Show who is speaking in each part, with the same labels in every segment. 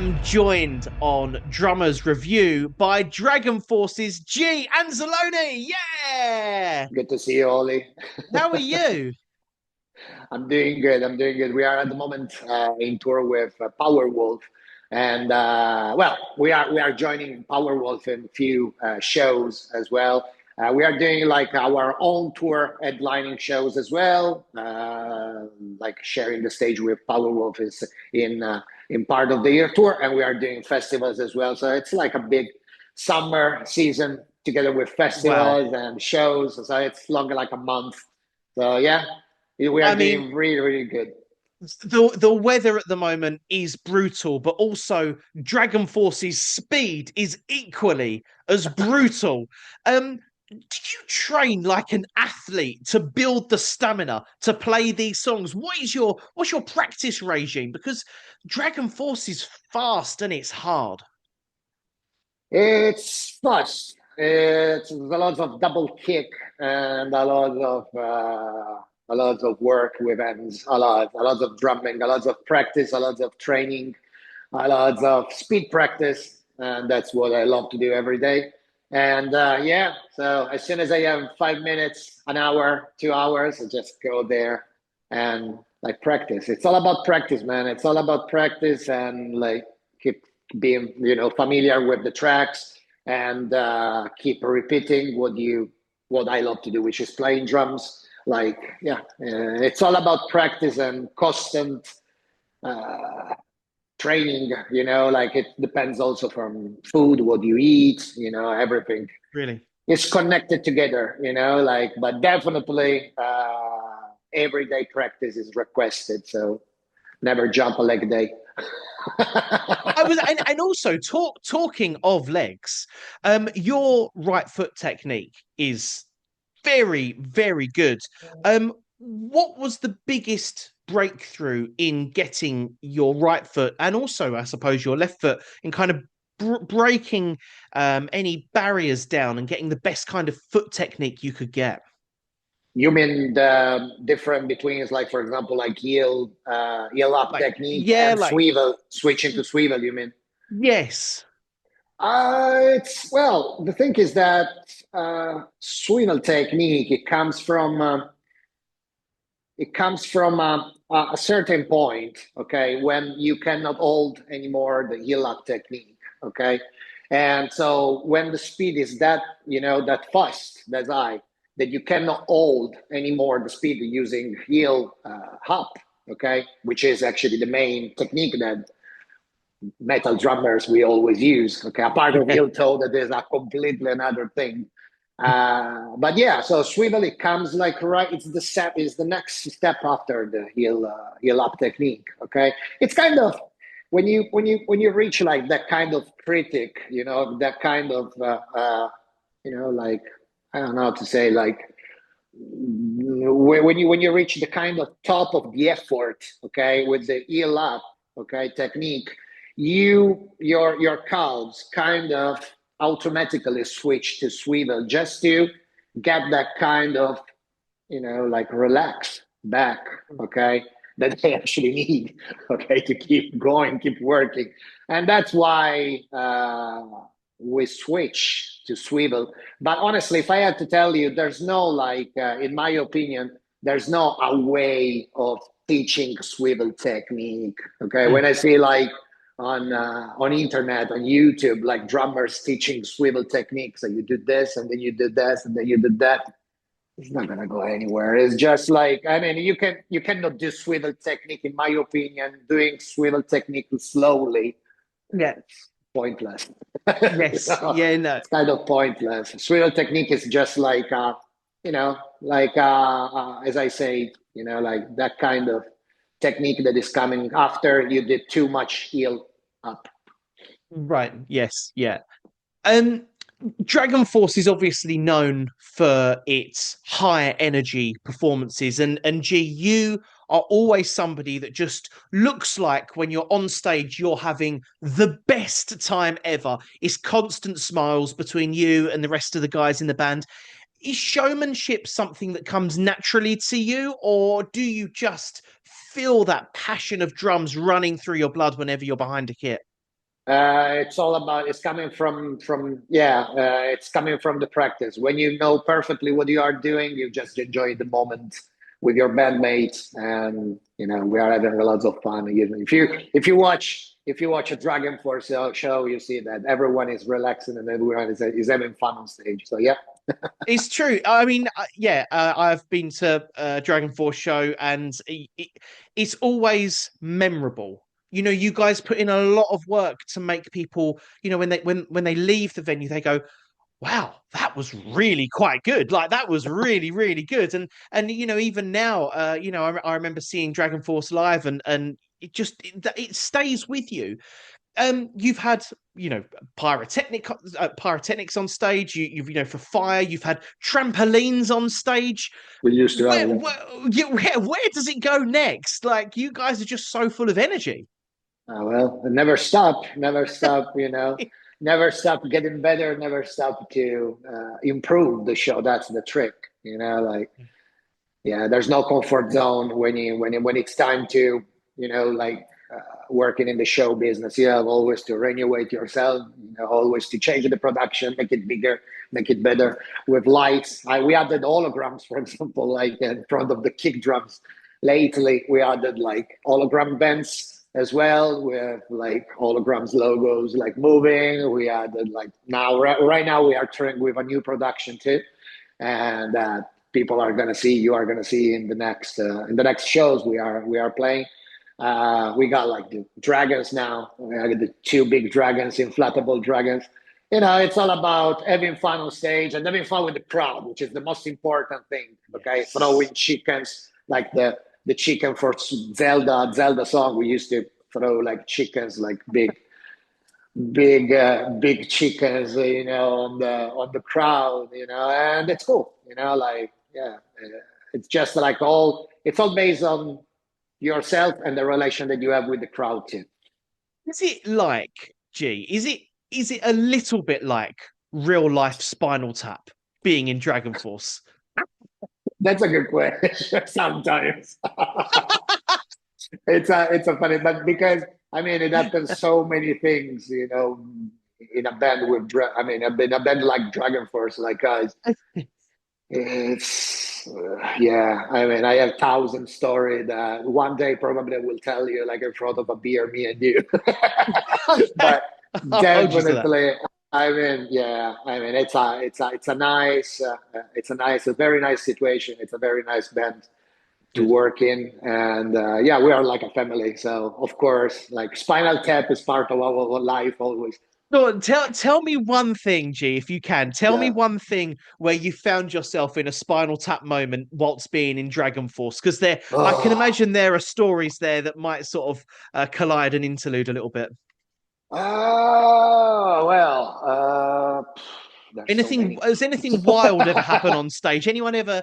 Speaker 1: am joined on Drummers Review by Dragonforce's G. Anzalone. Yeah!
Speaker 2: Good to see you, Ollie.
Speaker 1: How are you?
Speaker 2: I'm doing good. I'm doing good. We are at the moment in tour with Powerwolf, and we are joining Powerwolf in a few shows as well. We are doing like our own tour headlining shows as well, like sharing the stage with Powerwolf is in part of the year tour, and we are doing festivals as well. So it's like a big summer season together with
Speaker 1: Wow.
Speaker 2: festivals and shows. So it's longer like a month. So yeah, we are
Speaker 1: I mean,
Speaker 2: doing really, really good.
Speaker 1: the weather at the moment is brutal, but also Dragonforce's speed is equally as brutal. Do you train like an athlete to build the stamina to play these songs? What's your practice regime? Because Dragonforce is fast and it's hard.
Speaker 2: It's fast. It's a lot of double kick and a lot of work with hands, a lot of drumming, a lot of practice, a lot of training, a lot of speed practice, and that's what I love to do every day. And yeah, so as soon as I have 5 minutes, an hour, 2 hours, I just go there and like practice. It's all about practice, man. It's all about practice and like keep being familiar with the tracks and keep repeating what I love to do, which is playing drums. Like yeah, it's all about practice and constant uh, training. Like it depends also from food, what you eat. Everything
Speaker 1: Really?
Speaker 2: is connected together. Like but definitely everyday practice is requested. So never jump a leg day.
Speaker 1: I was, and also talking of legs, your right foot technique is very, very good. What was the biggest breakthrough in getting your right foot and also, I suppose, your left foot in kind of breaking any barriers down and getting the best kind of foot technique you could get?
Speaker 2: You mean the difference between is like, for example, like heel up
Speaker 1: Like,
Speaker 2: technique
Speaker 1: yeah,
Speaker 2: and
Speaker 1: like,
Speaker 2: swivel, switching to swivel, you mean?
Speaker 1: yes.
Speaker 2: It's well, the thing is that swivel technique it comes from a certain point, okay, when you cannot hold anymore the heel up technique, okay, and so when the speed is that fast, that high, that you cannot hold anymore the speed using heel up, okay, which is actually the main technique that metal drummers we always use. Okay, a part of
Speaker 1: Yeah.
Speaker 2: heel toe that is a completely another thing. But yeah, so swivel it comes like right. It's the step is the next step after the heel up technique. Okay, it's kind of when you reach like that kind of critic, that kind of like I don't know how to say like when you reach the kind of top of the effort, okay, with the heel up, okay, technique, your calves kind of automatically switch to swivel just to get that kind of like relax back, okay, that they actually need, okay, to keep going, keep working, and that's why we switch to swivel. But honestly, if I had to tell you, there's no like, in my opinion, there's no a way of teaching swivel technique. Okay,
Speaker 1: Mm.
Speaker 2: when I see like on internet, on YouTube, like drummers teaching swivel techniques, so you do this and then you do this and then you do that, it's not gonna go anywhere. It's just like, I mean, you cannot do swivel technique, in my opinion. Doing swivel technique slowly,
Speaker 1: Yeah.
Speaker 2: it's pointless.
Speaker 1: Yes. Yeah. No.
Speaker 2: It's kind of pointless. Swivel technique is just like like as I say, like that kind of technique that is coming after you did too much heel up.
Speaker 1: Right. Yes. Yeah. Um, Dragon Force is obviously known for its higher energy performances, and G, you are always somebody that just looks like when you're on stage, you're having the best time ever. It's constant smiles between you and the rest of the guys in the band. Is showmanship something that comes naturally to you, or do you just feel that passion of drums running through your blood whenever you're behind a kit?
Speaker 2: It's all about it's coming from yeah, it's coming from the practice. When you know perfectly what you are doing, you just enjoy the moment with your bandmates, and you know we are having lots of fun. If you watch a Dragonforce show, you see that everyone is relaxing and everyone is having fun on stage. So yeah.
Speaker 1: It's true. I mean, yeah, I've been to a Dragon Force show, and it's always memorable. You know, you guys put in a lot of work to make people, you know, when they leave the venue, they go, "Wow, that was really quite good. Like that was really, really good." And you know, even now, you know, I remember seeing Dragon Force live, and it stays with you. You've had, you know, pyrotechnics on stage. You know, for fire, you've had trampolines on stage.
Speaker 2: We used to have them.
Speaker 1: Where does it go next? Like, you guys are just so full of energy.
Speaker 2: Well, never stop, never stop. Never stop getting better. Never stop to improve the show. That's the trick. Like yeah, there's no comfort zone when it's time to like working in the show business. You have always to renovate yourself, always to change the production, make it bigger, make it better with lights. We added holograms, for example, like in front of the kick drums. Lately we added like hologram bands as well, with like holograms logos like moving. We added like now right now we are trying with a new production too, and people are going to see, you are going to see in the next shows we are playing. We got like the dragons now. We got the two big dragons, inflatable dragons. It's all about having fun on stage and having fun with the crowd, which is the most important thing. Okay,
Speaker 1: Yes.
Speaker 2: throwing chickens like the chicken for Zelda song. We used to throw like chickens, like big chickens, on the crowd, and it's cool, like yeah, it's just like it's all based on yourself and the relation that you have with the crowd too.
Speaker 1: Is it like, G? Is it a little bit like real life Spinal Tap being in Dragon Force?
Speaker 2: That's a good question. Sometimes it's a funny, but because I mean it happens so many things, in a band I mean in a band like Dragon Force, like guys. It's yeah. I mean, I have thousand story that one day probably I will tell you, like in front of a beer, me and you. But
Speaker 1: I'll hold you to that.
Speaker 2: definitely, I mean, yeah. I mean, it's a very nice situation. It's a very nice band to
Speaker 1: Good.
Speaker 2: work in, and yeah, we are like a family. So of course, like Spinal Tap is part of our life always.
Speaker 1: No, tell me one thing, G, if you can. Tell me
Speaker 2: Yeah.
Speaker 1: one thing where you found yourself in a Spinal Tap moment whilst being in Dragon Force, because I can
Speaker 2: Oh.
Speaker 1: imagine there are stories there that might sort of collide and interlude a little bit.
Speaker 2: Oh, well, there's so
Speaker 1: Anything?
Speaker 2: many.
Speaker 1: Has anything wild ever happened on stage? Anyone ever?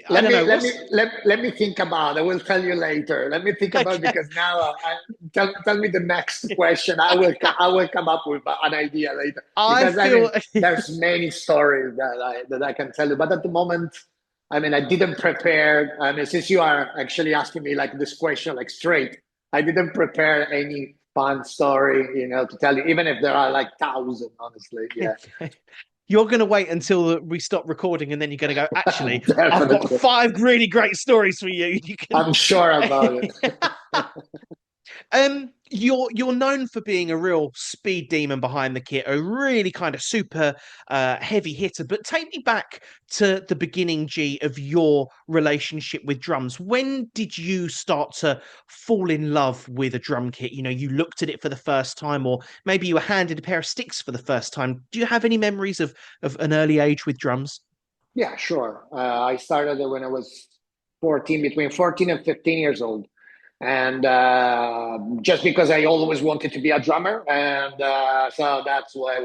Speaker 1: I
Speaker 2: Let
Speaker 1: don't
Speaker 2: me
Speaker 1: know.
Speaker 2: let me
Speaker 1: What's
Speaker 2: let me think about. I will tell you later. Let me think about,
Speaker 1: okay?
Speaker 2: because now tell me the next question. I will come up with an idea later,
Speaker 1: I
Speaker 2: because I
Speaker 1: feel
Speaker 2: mean there's many stories that I can tell you, but at the moment, I mean, I didn't prepare. I mean, since you are actually asking me like this question like straight, I didn't prepare any fun story, to tell you, even if there are like thousand, honestly. Yeah.
Speaker 1: you're going to wait until we stop recording, and then you're going to go, actually, I've got
Speaker 2: Definitely.
Speaker 1: five really great stories for you. You
Speaker 2: I'm sure about
Speaker 1: can.
Speaker 2: it.
Speaker 1: You're known for being a real speed demon behind the kit, a really kind of super heavy hitter. But take me back to the beginning, G, of your relationship with drums. When did you start to fall in love with a drum kit? You know, you looked at it for the first time, or maybe you were handed a pair of sticks for the first time. Do you have any memories of an early age with drums?
Speaker 2: Yeah, sure. I started it when I was 14, between 14 and 15 years old. And just because I always wanted to be a drummer. And so that's why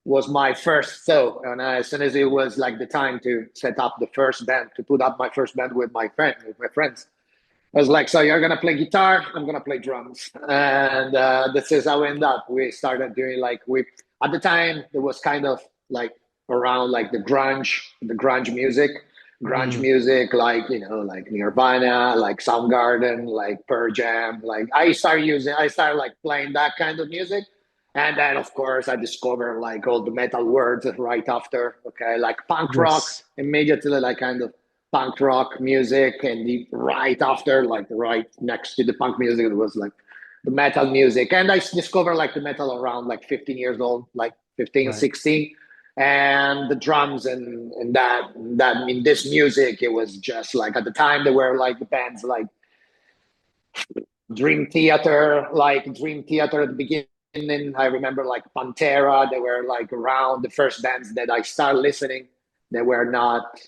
Speaker 2: was my first thought. And as soon as it was like the time to set up the first band, to put up my first band with my friends, I was like, so you're gonna play guitar, I'm gonna play drums. And this is how we ended up. We started doing like we at the time it was kind of like around like the grunge music. grunge
Speaker 1: Mm,
Speaker 2: music, like like Nirvana, like Soundgarden, like Pearl Jam. Like I started like playing that kind of music, and then of course I discovered like all the metal words right after. Okay, like punk rock
Speaker 1: yes.
Speaker 2: immediately, like kind of punk rock music, and right after, like right next to the punk music, it was like the metal music. And I discovered like the metal around like 15 years old, like 15,
Speaker 1: Right.
Speaker 2: 16. And the drums and that in this music, it was just like at the time there were like bands like Dream Theater at the beginning. I remember like Pantera. They were like around the first bands that I started listening. They were not.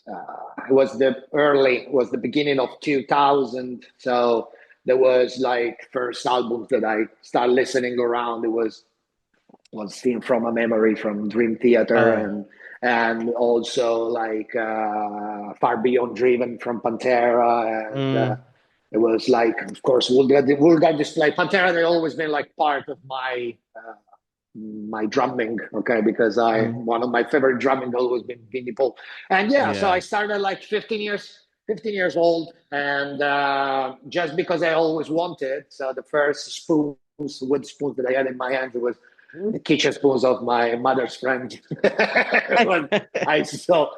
Speaker 2: It was the beginning of 2000. So there was like first albums that I started listening around. It was seen from a memory from Dream Theater,
Speaker 1: Oh.
Speaker 2: and also like Far Beyond Driven from Pantera, and
Speaker 1: Mm,
Speaker 2: it was like, of course, Vulgar Display. Pantera, they always been like part of my drumming, okay, because I
Speaker 1: mm,
Speaker 2: one of my favorite drumming always been Vinnie Paul, and yeah, so I
Speaker 1: yeah.
Speaker 2: started like 15 years old, and just because I always wanted, so the first wood spoons that I had in my hands, it was the kitchen spoons of my mother's friend. I saw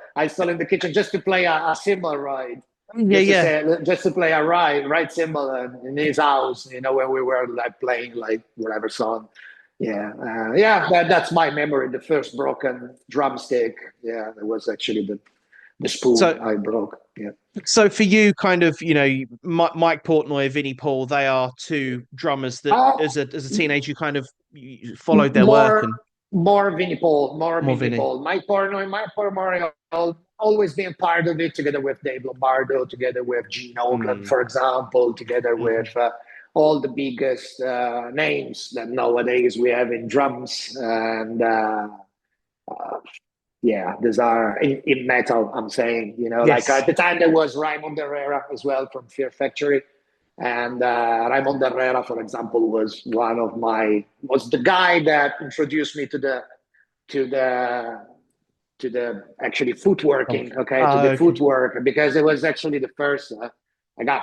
Speaker 2: in the kitchen just to play a cymbal ride,
Speaker 1: Yeah, yeah.
Speaker 2: just to play a ride cymbal in his house, when we were like playing like whatever song. Yeah, yeah, that's my memory. The first broken drumstick. Yeah, it was actually the spoon
Speaker 1: So
Speaker 2: I broke. Yeah.
Speaker 1: so for you, kind of, Mike Portnoy, Vinnie Paul, they are two drummers that
Speaker 2: Uh,
Speaker 1: as a teenager you kind of you followed their work
Speaker 2: more
Speaker 1: and
Speaker 2: more Vinnie Paul, more
Speaker 1: more
Speaker 2: Vinnie
Speaker 1: Vinnie.
Speaker 2: Paul. Mike Portnoy always being part of it, together with Dave Lombardo, together with Gene Oakland,
Speaker 1: Mm,
Speaker 2: for example, together
Speaker 1: mhm.
Speaker 2: with all the biggest names that nowadays we have in drums. And yeah, these are in metal. I'm saying, like
Speaker 1: Yes.
Speaker 2: at the time there was Raymond Herrera as well from Fear Factory. And Raymond Herrera, for example, was the guy that introduced me to the to the actually
Speaker 1: Oh,
Speaker 2: footworking, okay, to the
Speaker 1: okay.
Speaker 2: footwork, because it was actually the first. I got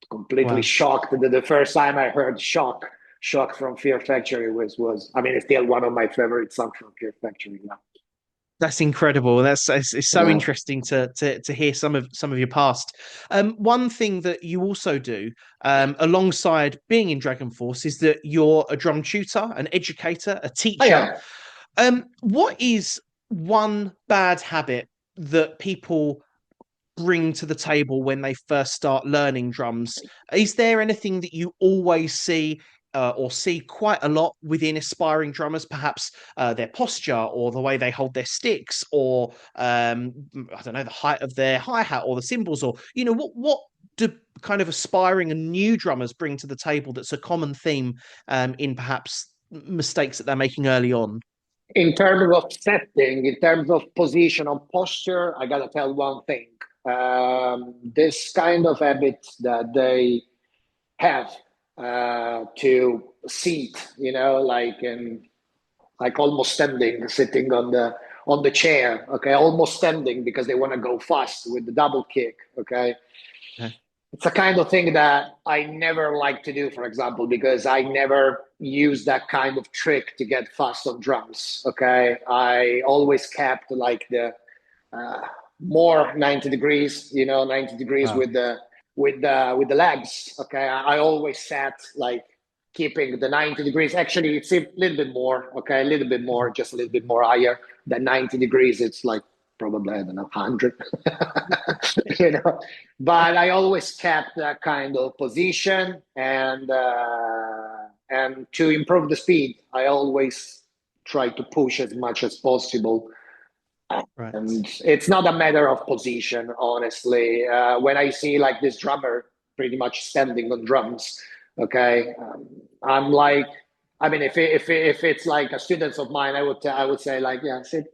Speaker 2: completely
Speaker 1: Wow.
Speaker 2: shocked the first time I heard shock from Fear Factory was. I mean, it's still one of my favorite songs from Fear Factory. Yeah,
Speaker 1: That's incredible. It's so
Speaker 2: yeah,
Speaker 1: interesting to hear some of your past. One thing that you also do, alongside being in Dragon Force, is that you're a drum tutor, an educator, a
Speaker 2: oh
Speaker 1: teacher.
Speaker 2: yeah.
Speaker 1: What is one bad habit that people bring to the table when they first start learning drums? Is there anything that you always see or see quite a lot within aspiring drummers? Perhaps their posture or the way they hold their sticks, or I don't know, the height of their hi hat or the cymbals, or what do kind of aspiring and new drummers bring to the table that's a common theme in perhaps mistakes that they're making early on?
Speaker 2: In terms of setting, in terms of position or posture, I gotta tell one thing. This kind of habit that they have to sit, like almost standing, sitting on the chair, okay, almost standing because they want to go fast with the double kick, okay.
Speaker 1: Okay.
Speaker 2: It's a kind of thing that I never like to do, for example, because I never use that kind of trick to get fast on drums. Okay, I always kept like the uh, more 90 degrees, 90 degrees
Speaker 1: Wow.
Speaker 2: with the legs. Okay, I always sat like keeping the 90 degrees. Actually, it's a little bit more. Okay, a little bit more, just a little bit more higher than 90 degrees. It's like probably, I don't know, 100. you know but I always kept that kind of position, and to improve the speed I always try to push as much as possible.
Speaker 1: Right.
Speaker 2: And it's not a matter of position, honestly. When I see like this drummer pretty much standing on drums, okay, I'm like, I mean, if it's like a student of mine, I would say like, yeah, sit,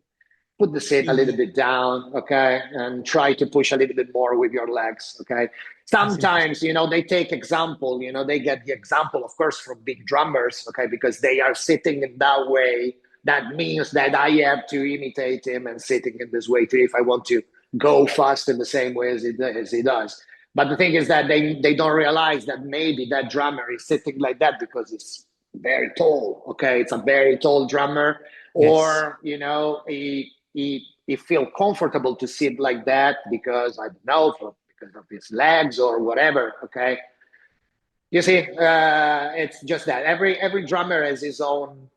Speaker 2: put the seat a little
Speaker 1: Yeah,
Speaker 2: bit down, okay, and try to push a little bit more with your legs, okay.
Speaker 1: that's interesting.
Speaker 2: Sometimes, they take example, they get the example, of course, from big drummers, okay, because they are sitting in that way. That means that I have to imitate him and sitting in this way too if I want go fast in the same way as he does. But the thing is that they don't realize that maybe that drummer is sitting like that because it's very tall. Okay, it's a very tall drummer,
Speaker 1: Yes.
Speaker 2: or he feel comfortable to sit like that because I don't know because of his legs or whatever. Okay, you see, it's just that every drummer has his own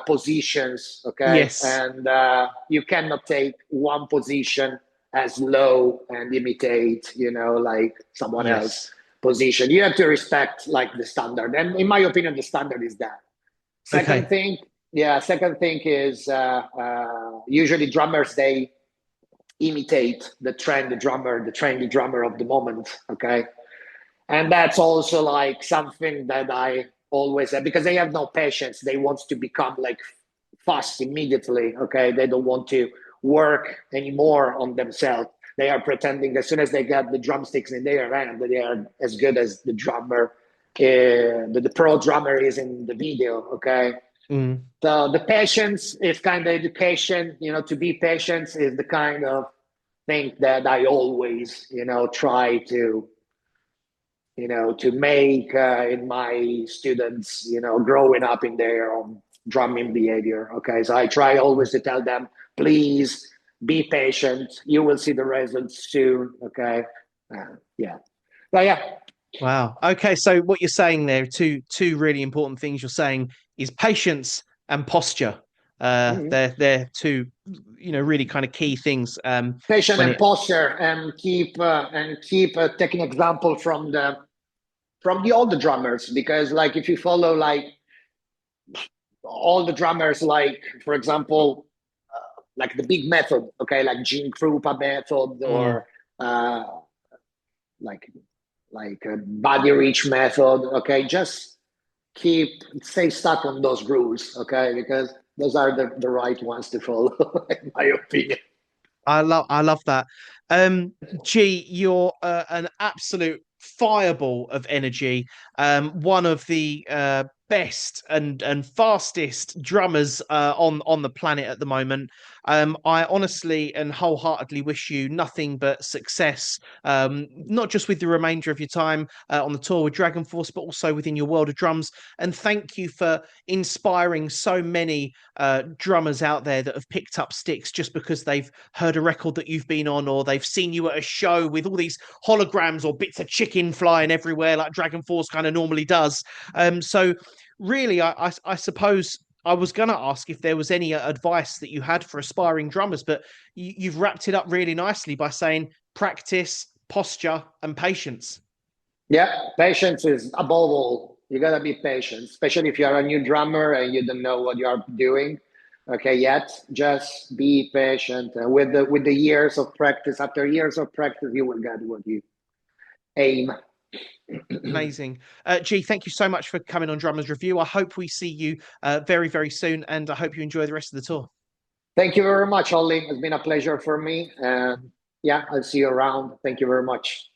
Speaker 2: positions, okay?
Speaker 1: Yes.
Speaker 2: And you cannot take one position as low and imitate, like someone else
Speaker 1: Yes.
Speaker 2: position. You have to respect like the standard. And in my opinion, the standard is that. Second
Speaker 1: Okay.
Speaker 2: thing, yeah, second thing is usually drummers, they imitate the trendy drummer of the moment, okay? And that's also like something that I always have because they have no patience. They want to become like fast immediately. Okay, they don't want to work anymore on themselves. They are pretending as soon as they get the drumsticks in their hand that they are as good as the drummer, the pro drummer is in the video. Okay,
Speaker 1: Mm.
Speaker 2: so the patience is kind of education. To be patient is the kind of thing that I always try to make in my students, growing up in their own drumming behavior. Okay, so I try always to tell them, please be patient. You will see the results soon. Okay, yeah, so yeah,
Speaker 1: Wow. Okay, so what you're saying there, two really important things you're saying is patience and posture.
Speaker 2: Mhm.
Speaker 1: They're two, really kind of key things.
Speaker 2: Patient
Speaker 1: When
Speaker 2: and
Speaker 1: it
Speaker 2: posture, and keep taking example from the older drummers because like if you follow like all the drummers, like for example, like the big method, okay, like Gene Krupa method
Speaker 1: mm,
Speaker 2: or uh, like Buddy Rich method, okay, just stay stuck on those rules, okay, because those are the right ones to follow, in my opinion.
Speaker 1: I love that. G, you're an absolute fireball of energy. One of the best and fastest drummers on the planet at the moment. I honestly and wholeheartedly wish you nothing but success. Not just with the remainder of your time on the tour with Dragonforce, but also within your world of drums. And thank you for inspiring so many drummers out there that have picked up sticks just because they've heard a record that you've been on, or they've seen you at a show with all these holograms or bits of chicken flying everywhere, like Dragon Force kind of normally does. So, really, I suppose I was going to ask if there was any advice that you had for aspiring drummers, but you've wrapped it up really nicely by saying practice, posture, and patience.
Speaker 2: Yeah, patience is above all. You gotta be patient, especially if you are a new drummer and you don't know what you are doing. Okay, yet just be patient. And with the years of practice, after years of practice, you will get what you aim.
Speaker 1: Amazing. G, thank you so much for coming on Drummers Review. I hope we see you very, very soon, and I hope you enjoy the rest of the tour.
Speaker 2: Thank you very much, Ollie. It's been a pleasure for me. And yeah, I'll see you around. Thank you very much.